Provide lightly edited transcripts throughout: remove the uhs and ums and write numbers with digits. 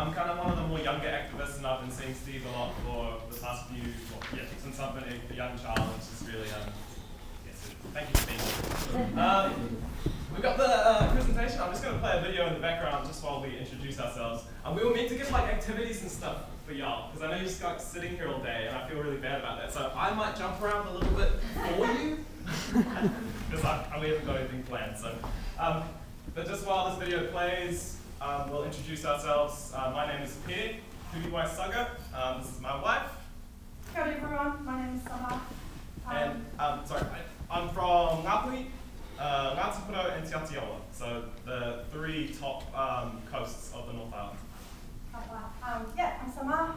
I'm kind of one of the more younger activists, and I've been seeing Steve a lot for the past few, since I've been a young child, which is really, thank you for being here. We've got the presentation. I'm just going to play a video in the background just while we introduce ourselves. We were meant to give activities and stuff for y'all, because I know you're just sitting here all day, and I feel really bad about that. So I might jump around a little bit for you, because we haven't got anything planned. So, but just while this video plays, we'll introduce ourselves. My name is Pere, Huriwai-Seger. This is my wife. Hello everyone, my name is Samah. I'm from Ngāpuhi, Ngāpuhi and Te Aotearoa, so the three top coasts of the North Island. I'm Samah.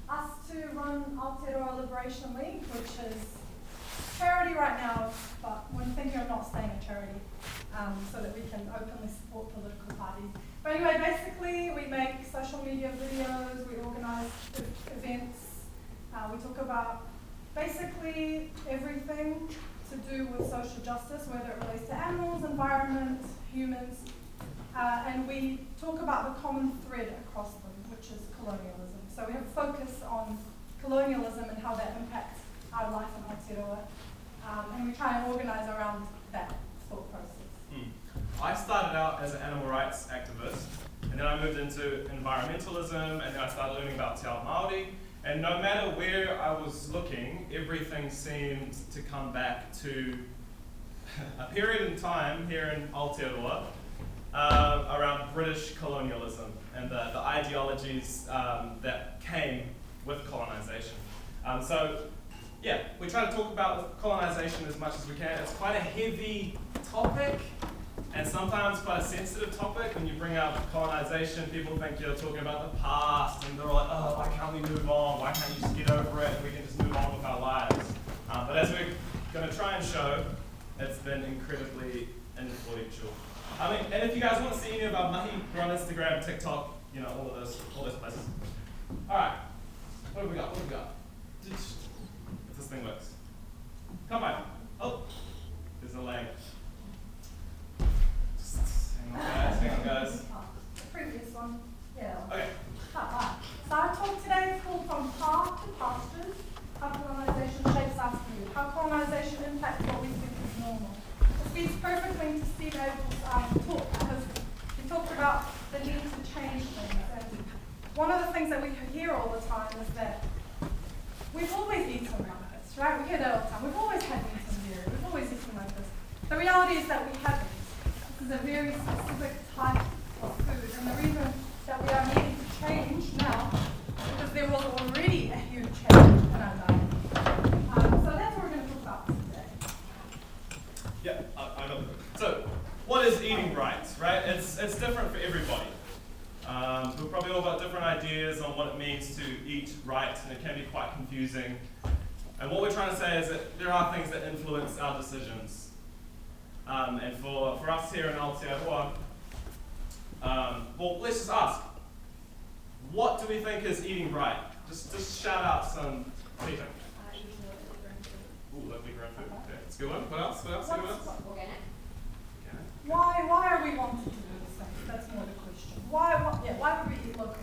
Asked to run Aotearoa Liberation League, which is charity right now, but we're thinking of not staying a charity, so that we can openly support political parties. But anyway, basically we make social media videos, we organise events, we talk about basically everything to do with social justice, whether it relates to animals, environment, humans, and we talk about the common thread across them, which is colonialism. So we have a focus on colonialism and how that impacts our life in Aotearoa, and we try and organise around that thought process. I started out as an animal rights activist, and then I moved into environmentalism, and then I started learning about Te Ao Māori. And no matter where I was looking, everything seemed to come back to a period in time here in Aotearoa around British colonialism and the ideologies that came with colonisation. We try to talk about colonisation as much as we can. It's quite a heavy topic, and sometimes quite a sensitive topic. When you bring up colonisation, people think you're talking about the past, and they're like, oh, why can't we move on? Why can't you just get over it and we can just move on with our lives? But as we're going to try and show, it's been incredibly influential. And if you guys want to see any of our mahi, we're on Instagram, TikTok, all those places. All right, what have we got? If this thing works. Come on. Oh, there's a lag. Hang on, guys. The previous one, yeah. Okay. So our talk today is called From Path to Pastures, How Colonisation Shapes Our View, How Colonisation Impacts What We Think is Normal. It speaks perfectly into Steve Abel's talk, because he talked about the need to change things. And one of the things that we hear all the time is that we've always eaten like this, right? We hear that all the time. We've always had meat and dairy. We've always eaten like this. The reality is that we haven't. This is a very specific type of food, and the reason that we are needing to change now is because there was already a huge change in our diet. So that's what we're going to talk about today. Yeah, I know. So, what is eating right? It's different for everybody. We've probably all got different ideas on what it means to eat right, and it can be quite confusing. And what we're trying to say is that there are things that influence our decisions. And for us here in Aotearoa, let's just ask, what do we think is eating right? Just shout out some people. Lovely grown food. Okay, that's a good one. What else? Organic. Why are we wanting to do this thing? That's more the question. Why would we eat local?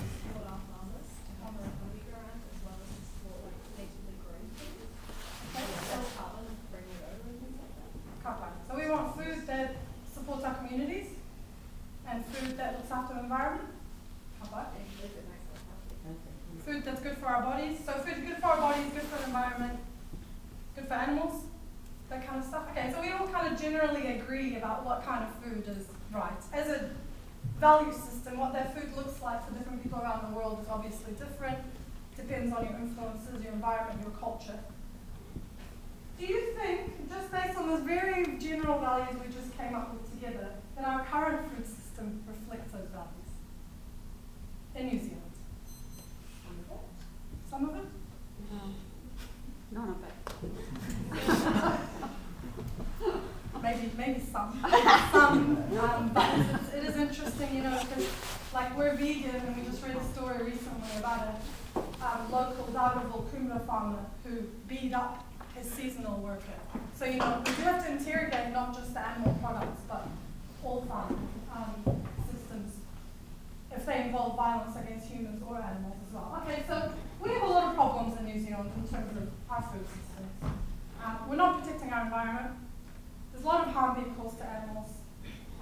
So we want food that supports our communities and food that looks after the environment. Food that's good for our bodies. So food good for our bodies, good for the environment, good for animals, that kind of stuff. Okay, so we all kind of generally agree about what kind of food is right. As a value system, what that food looks like for different people around the world is obviously different. Depends on your influences, your environment, your culture. Do you think, just based on those very general values we just came up with together, that our current food system reflects those values in New Zealand? Some of it? No. None of it. Maybe some. But it is interesting, because we're vegan, and we just read a story recently about a local Dargaville Kumara farmer who beat up his seasonal worker. So, we do have to interrogate not just the animal products, but all farm systems. If they involve violence against humans or animals as well. Okay, so we have a lot of problems in New Zealand in terms of our food systems. We're not protecting our environment. There's a lot of harm being caused to animals.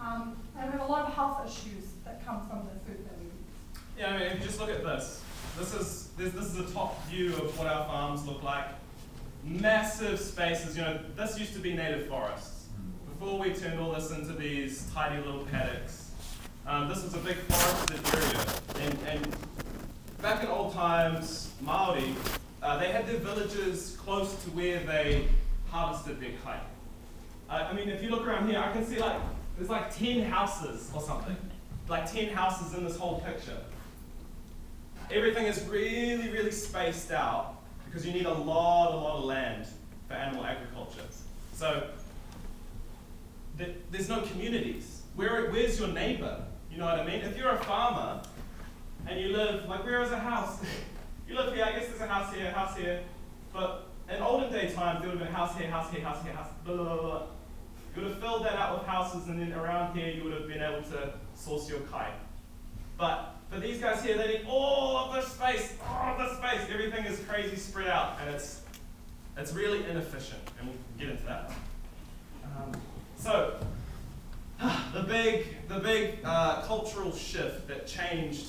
And we have a lot of health issues that come from the food that we eat. Yeah, I mean, if you just look at this. This is a top view of what our farms look like. Massive spaces, you know, this used to be native forests. Before we turned all this into these tiny little paddocks. This was a big forested area. And back in old times, Māori, they had their villages close to where they harvested their kai. I mean, if you look around here, I can see there's like 10 houses or something. Like 10 houses in this whole picture. Everything is really, really spaced out because you need a lot of land for animal agriculture. So there's no communities. Where's your neighbor? You know what I mean? If you're a farmer and you live, where is a house? You live here, I guess there's a house here. But in olden day times, there would have been house here, house, blah, blah, blah, blah. You would have filled that out with houses, and then around here you would have been able to source your kai. But for these guys here, they need all of this space, Everything is crazy spread out, and it's really inefficient, and we'll get into that. So, the big cultural shift that changed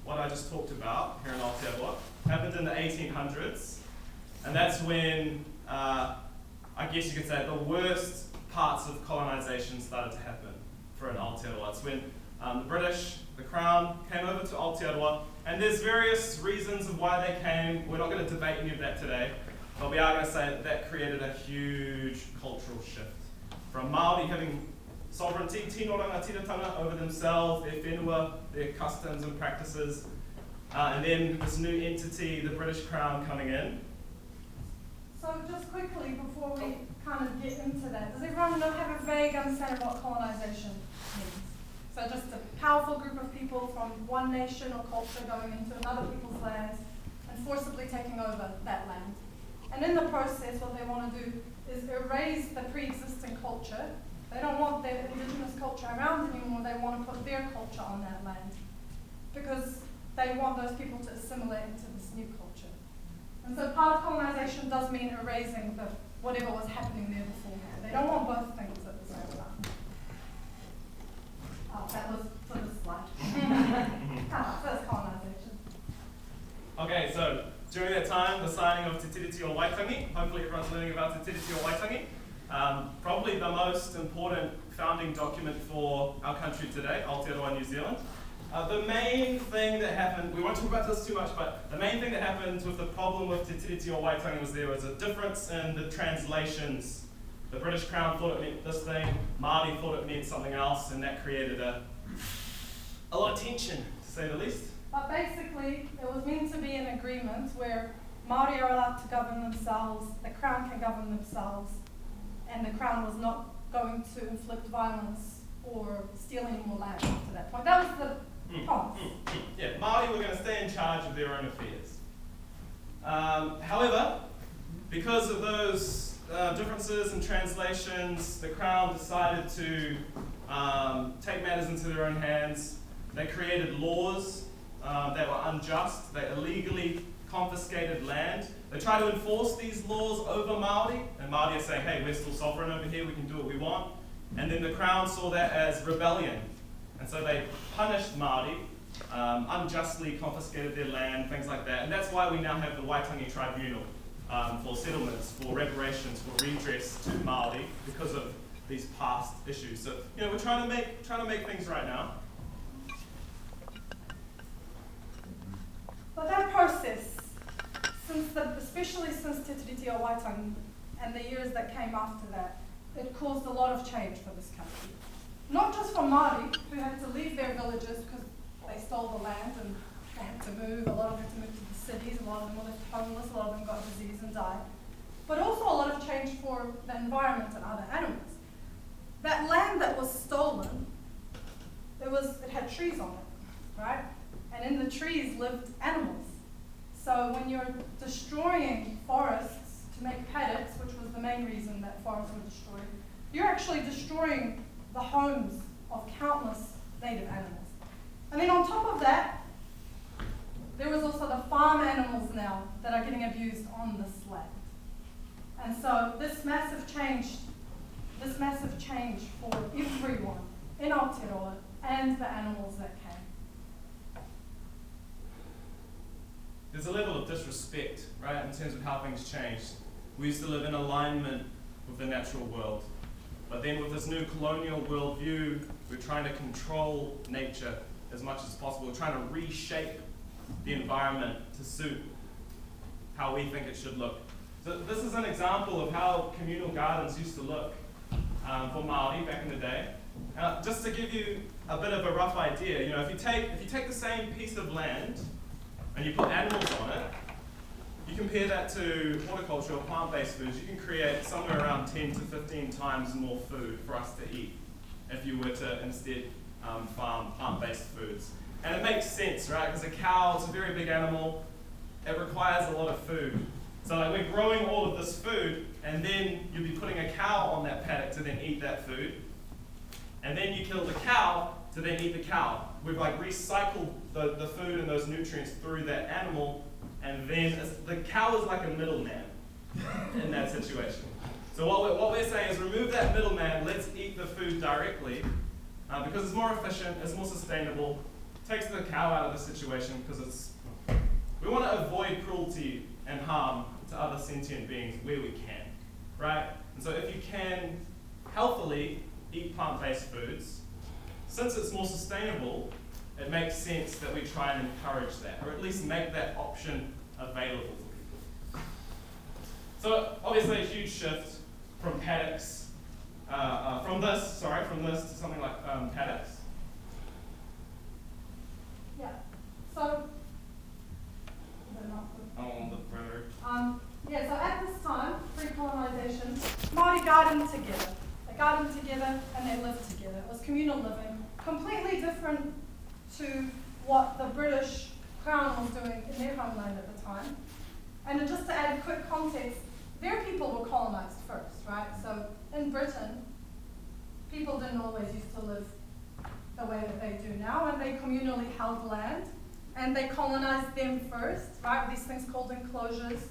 what I just talked about here in Aotearoa happened in the 1800s, and that's when, I guess you could say, the worst parts of colonization started to happen for an Aotearoa. It's when the British, the Crown, came over to Aotearoa, and there's various reasons of why they came. We're not going to debate any of that today, but we are going to say that created a huge cultural shift. From Māori having sovereignty, tinoranga tiratanga, over themselves, their whenua, their customs and practices, and then this new entity, the British Crown, coming in. So just quickly, before we kind of get into that, does everyone have a vague understanding of what colonization means? So just a powerful group of people from one nation or culture going into another people's lands and forcibly taking over that land. And in the process, what they want to do is erase the pre-existing culture. They don't want their indigenous culture around anymore. They want to put their culture on that land because they want those people to assimilate into this new culture. And so part of colonization does mean erasing whatever was happening there beforehand. They don't want both things at the same time. Oh, that was for the slide. That's colonization. Okay, so during that time, the signing of Te Tiriti o Waitangi, hopefully everyone's learning about Te Tiriti o Waitangi, probably the most important founding document for our country today, Aotearoa, New Zealand. The main thing that happened, we won't talk about this too much, but the main thing that happened with the problem with Te Tiriti o Waitangi was there was a difference in the translations. The British Crown thought it meant this thing, Māori thought it meant something else, and that created a lot of tension, to say the least. But basically, it was meant to be an agreement where Māori are allowed to govern themselves, the Crown can govern themselves, and the Crown was not going to inflict violence or steal any more land to that point. That was the promise. Yeah, Māori were going to stay in charge of their own affairs. However, because of those differences in translations, the Crown decided to take matters into their own hands. They created laws that were unjust. They illegally confiscated land. They tried to enforce these laws over Māori, and Māori are saying, hey, we're still sovereign over here, we can do what we want. And then the Crown saw that as rebellion. And so they punished Māori, unjustly confiscated their land, things like that. And that's why we now have the Waitangi Tribunal for settlements, for reparations, for redress to Māori because of these past issues. So, you know, we're trying to make things right now. But that process, especially since Te Tiriti o Waitangi and the years that came after that, it caused a lot of change for this country. Not just for Māori, who had to leave their villages because they stole the land and they had to move, a lot of them had to move to the cities, a lot of them were left homeless, a lot of them got disease and died. But also a lot of change for the environment and other animals. That land that was stolen, it had trees on it, right? And in the trees lived animals. So when you're destroying forests to make paddocks, which was the main reason that forests were destroyed, you're actually destroying the homes of countless native animals. And then on top of that, there is also the farm animals now that are getting abused on this land. And so this massive change for everyone in Aotearoa and the animals that came. There's a level of disrespect, right, in terms of how things changed. We used to live in alignment with the natural world. But then with this new colonial worldview, we're trying to control nature as much as possible. We're trying to reshape the environment to suit how we think it should look. So this is an example of how communal gardens used to look for Māori back in the day. Just to give you a bit of a rough idea, if you take the same piece of land and you put animals on it, you compare that to horticulture or plant-based foods, you can create somewhere around 10 to 15 times more food for us to eat if you were to instead farm plant-based foods. And it makes sense, right? Because a cow is a very big animal. It requires a lot of food. So like we're growing all of this food, and then you'll be putting a cow on that paddock to then eat that food. And then you kill the cow to then eat the cow. We've like recycled the food and those nutrients through that animal, and then the cow is like a middleman in that situation. So what we're saying is remove that middleman, let's eat the food directly, because it's more efficient, it's more sustainable, takes the cow out of the situation, because we want to avoid cruelty and harm to other sentient beings where we can, right? And so if you can healthily eat plant-based foods, since it's more sustainable, it makes sense that we try and encourage that, or at least make that option available to people. So obviously a huge shift from paddocks, from this to something like paddocks. Yeah. So, On the perimeter. yeah, so at this time, pre-colonization, Māori gardened together. They gardened together and they lived together. It was communal living, completely different to what the British Crown was doing in their homeland at the time. And just to add quick context, their people were colonized first, right? So in Britain, people didn't always used to live the way that they do now, and they communally held land, and they colonized them first, right? These things called enclosures,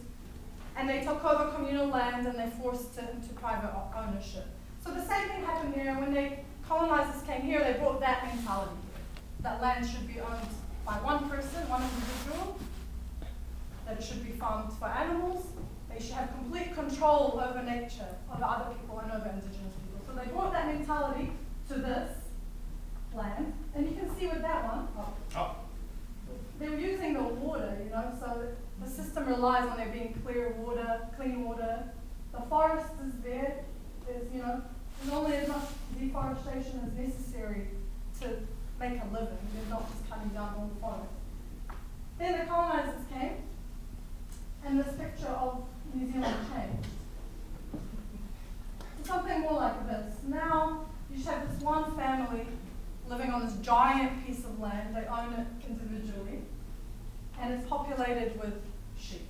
and they took over communal land and they forced it into private ownership. So the same thing happened here. When they colonizers came here, they brought that mentality here, that land should be owned by one person, one individual, that it should be farmed for animals, they should have complete control over nature, over other people and over indigenous people. So they brought that mentality to this land, and you can see with that one, they were using the water, so the system relies on there being clear water, clean water. The forest is there. There's only as much deforestation as necessary to make a living. They're not just cutting down all the forest. Then the colonizers came, and this picture of New Zealand changed. To something more like this. Now, you just have this one family living on this giant piece of land. They own it individually, and it's populated with sheep.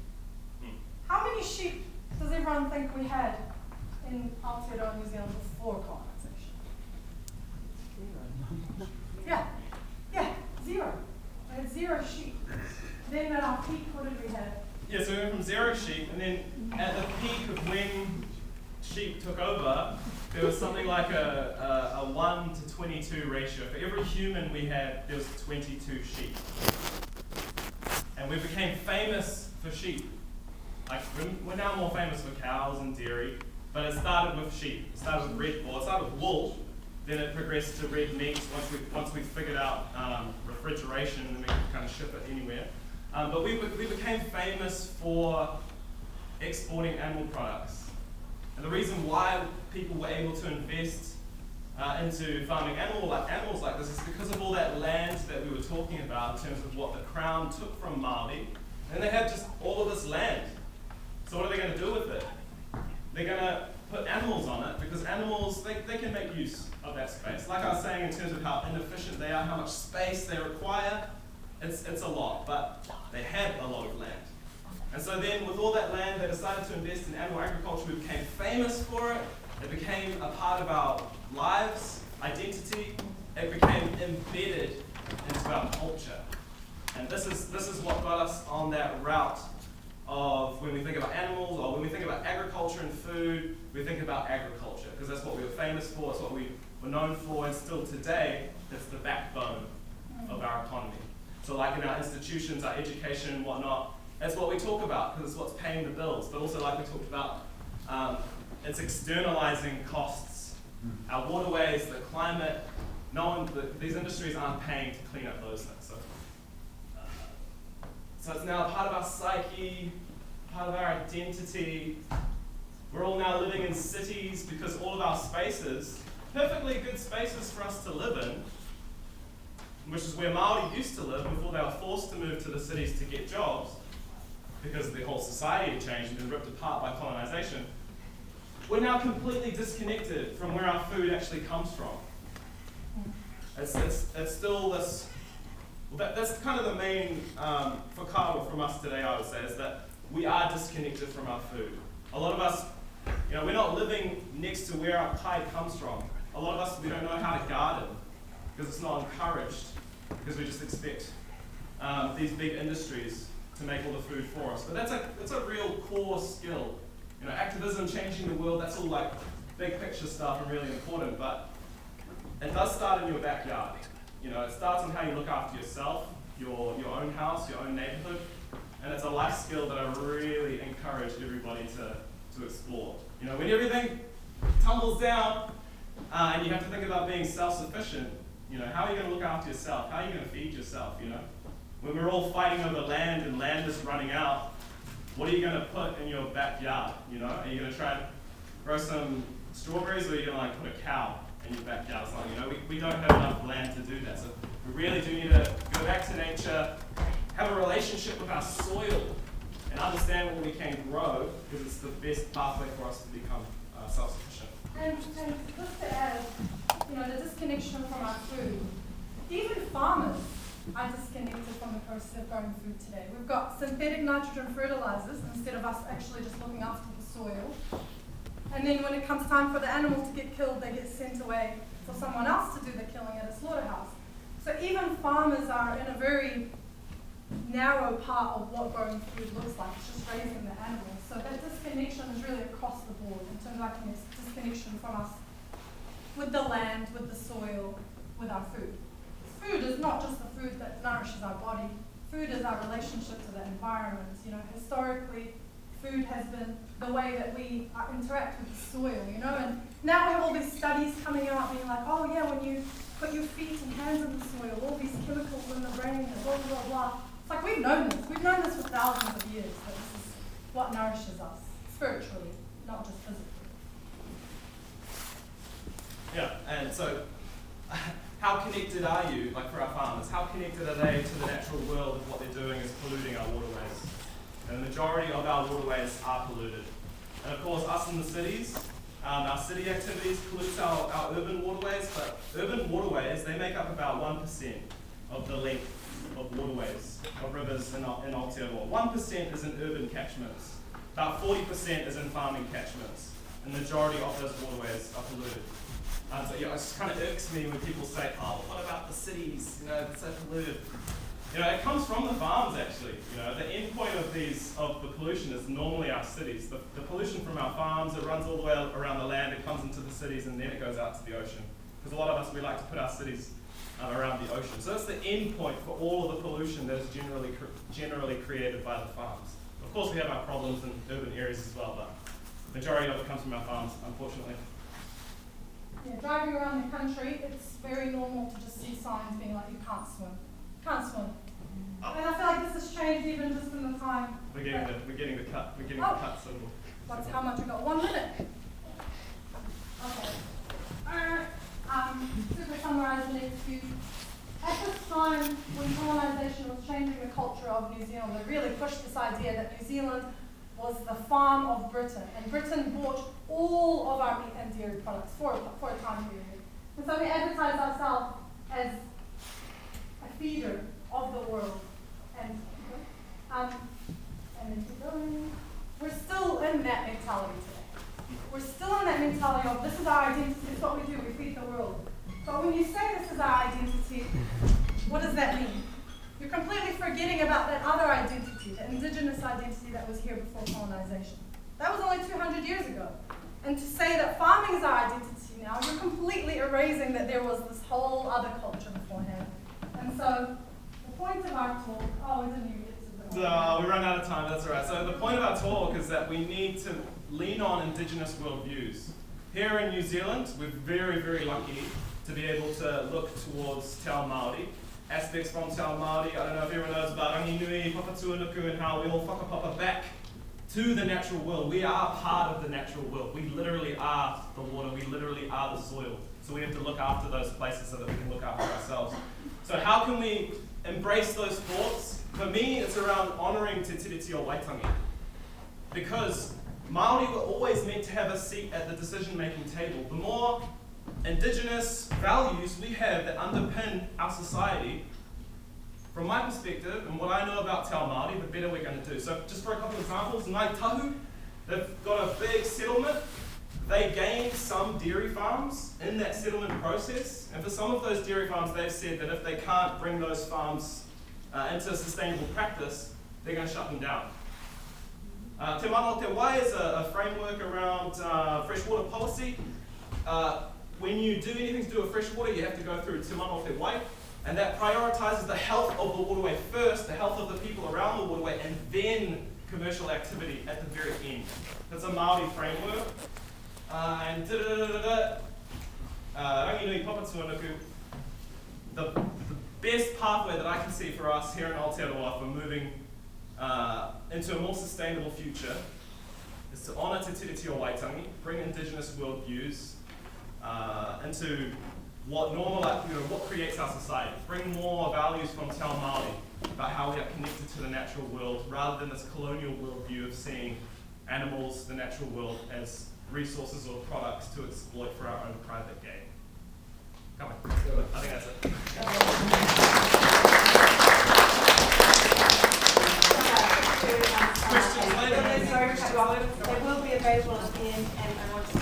How many sheep does everyone think we had in Aotearoa, New Zealand before colonization? Yeah, zero. We had 0 sheep. Then at our peak, what did we have? Yeah, so we went from 0 sheep, and then at the peak of when sheep took over, there was something like a 1 to 22 ratio. For every human we had, there was 22 sheep. And we became famous for sheep. Like, we're now more famous for cows and dairy, but it started with sheep. It started with it started with wool, then it progressed to red meat once we figured out refrigeration, and then we could kind of ship it anywhere. But we became famous for exporting animal products. And the reason why people were able to invest into farming animals like this is because of all that land that we were talking about in terms of what the Crown took from Māori. And they had just all of this land. So what are they going to do with it? They're going to put animals on it, because animals, they can make use of that space. Like I was saying, in terms of how inefficient they are, how much space they require, it's a lot, but they had a lot of land. And so then with all that land, they decided to invest in animal agriculture. We became famous for it. It became a part of our lives, identity. It became embedded into our culture. And this is what got us on that route of when we think about animals or when we think about agriculture and food, we think about agriculture because that's what we were famous for, it's what we were known for, and still today, it's the backbone of our economy. So like in our institutions, our education and whatnot, that's what we talk about because it's what's paying the bills. But also like we talked about, it's externalizing costs. Our waterways, the climate, these industries aren't paying to clean up those things. So it's now part of our psyche, part of our identity. We're all now living in cities because all of our spaces, perfectly good spaces for us to live in, which is where Māori used to live before they were forced to move to the cities to get jobs because the whole society had changed and been ripped apart by colonization. We're now completely disconnected from where our food actually comes from. It's still this. That's kind of the main whakaaro from us today, I would say, is that we are disconnected from our food. A lot of us, we're not living next to where our kai comes from. A lot of us, we don't know how to garden because it's not encouraged, because we just expect these big industries to make all the food for us. But that's a real core skill. Activism, changing the world, that's all like big picture stuff and really important, but it does start in your backyard. It starts on how you look after yourself, your own house, your own neighborhood, and it's a life skill that I really encourage everybody to explore. When everything tumbles down and you have to think about being self-sufficient, how are you going to look after yourself? How are you going to feed yourself, When we're all fighting over land and land is running out, what are you going to put in your backyard, Are you going to try and grow some strawberries, or are you going to put a cow in your backyard? It's like, we don't have enough land to do that. So we really do need to go back to nature, have a relationship with our soil, and understand what we can grow, because it's the best pathway for us to become self-sufficient. And just to add, the disconnection from our food. Even farmers are disconnected from the process of growing food today. We've got synthetic nitrogen fertilizers instead of us actually just looking after the soil. And then when it comes time for the animal to get killed, they get sent away for someone else to do the killing at a slaughterhouse. So even farmers are in a very narrow part of what growing food looks like. It's just raising the animals. So that disconnection is really across the board in terms of like disconnection from us with the land, with the soil, with our food. Food is not just the food that nourishes our body. Food is our relationship to the environment. Historically, food has been the way that we interact with the soil, and now we have all these studies coming out being like, oh yeah, when you put your feet and hands in the soil, all these chemicals in the brain, and blah, blah, blah. It's like we've known this. We've known this for thousands of years, that this is what nourishes us, spiritually, not just physically. Yeah, and so how connected are you, like for our farmers, how connected are they to the natural world if what they're doing is polluting our waterways? And the majority of our waterways are polluted. And of course, us in the cities, our city activities pollute our urban waterways, but urban waterways, they make up about 1% of the length of waterways, of rivers in Aotearoa. 1% is in urban catchments. About 40% is in farming catchments. And the majority of those waterways are polluted. So it just kind of irks me when people say, oh, what about the cities? It's so polluted. It comes from the farms actually. The end point of the pollution is normally our cities. The pollution from our farms, it runs all the way around the land, it comes into the cities, and then it goes out to the ocean. Because a lot of us, we like to put our cities around the ocean. So that's the end point for all of the pollution that is generally created by the farms. Of course, we have our problems in urban areas as well, but the majority of it comes from our farms, unfortunately. Yeah, driving around the country, it's very normal to just see signs being like, you can't swim. Can't swim. Oh. And I feel like this has changed even just in the time. We're getting the cut symbol. What's how much we got? 1 minute. Okay. To summarize the next few. At this time, when colonization was changing the culture of New Zealand, it really pushed this idea that New Zealand was the farm of Britain, and Britain bought all of our meat and dairy products for a time period. And so we advertised ourselves as a feeder of the world. And then keep going. We're still in that mentality today. We're still in that mentality of this is our identity, it's what we do, we feed the world. But when you say this is our identity, what does that mean? You're completely forgetting forgetting about that other identity, the indigenous identity that was here before colonization. That was only 200 years ago. And to say that farming is our identity now, you're completely erasing that there was this whole other culture beforehand. And so the point of our talk, we didn't even get to the We run out of time, that's all right. So the point of our talk is that we need to lean on indigenous worldviews. Here in New Zealand, we're very, very lucky to be able to look towards Te Ao Māori. Aspects from Te Ao Māori, I don't know if everyone knows about Rangi Nui, Papatuanuku, and how we all whakapapa back to the natural world. We are part of the natural world. We literally are the water, we literally are the soil. So we have to look after those places so that we can look after ourselves. So how can we embrace those thoughts? For me, it's around honouring Te Tiriti o Waitangi. Because Māori were always meant to have a seat at the decision-making table. The more indigenous values we have that underpin our society, from my perspective and what I know about Te Ao Māori, the better we're going to do. So just for a couple of examples, Ngāi Tahu, they've got a big settlement. They gained some dairy farms in that settlement process. And for some of those dairy farms, they've said that if they can't bring those farms into a sustainable practice, they're going to shut them down. Te Mana o Te Wai is a framework around freshwater policy. When you do anything to do with freshwater, you have to go through Te Mana o Te Wai, and that prioritises the health of the waterway first, the health of the people around the waterway, and then commercial activity at the very end. That's a Māori framework. And Rangi Nui Papatuanuku, the best pathway that I can see for us here in Aotearoa for moving into a more sustainable future is to honour Te Tiriti o Waitangi, bring indigenous worldviews into what creates our society. Bring more values from Te Ao Māori about how we are connected to the natural world rather than this colonial worldview of seeing animals, the natural world, as resources or products to exploit for our own private gain. Come on, I think that's it. Questions later? They will be available at the end, and I want to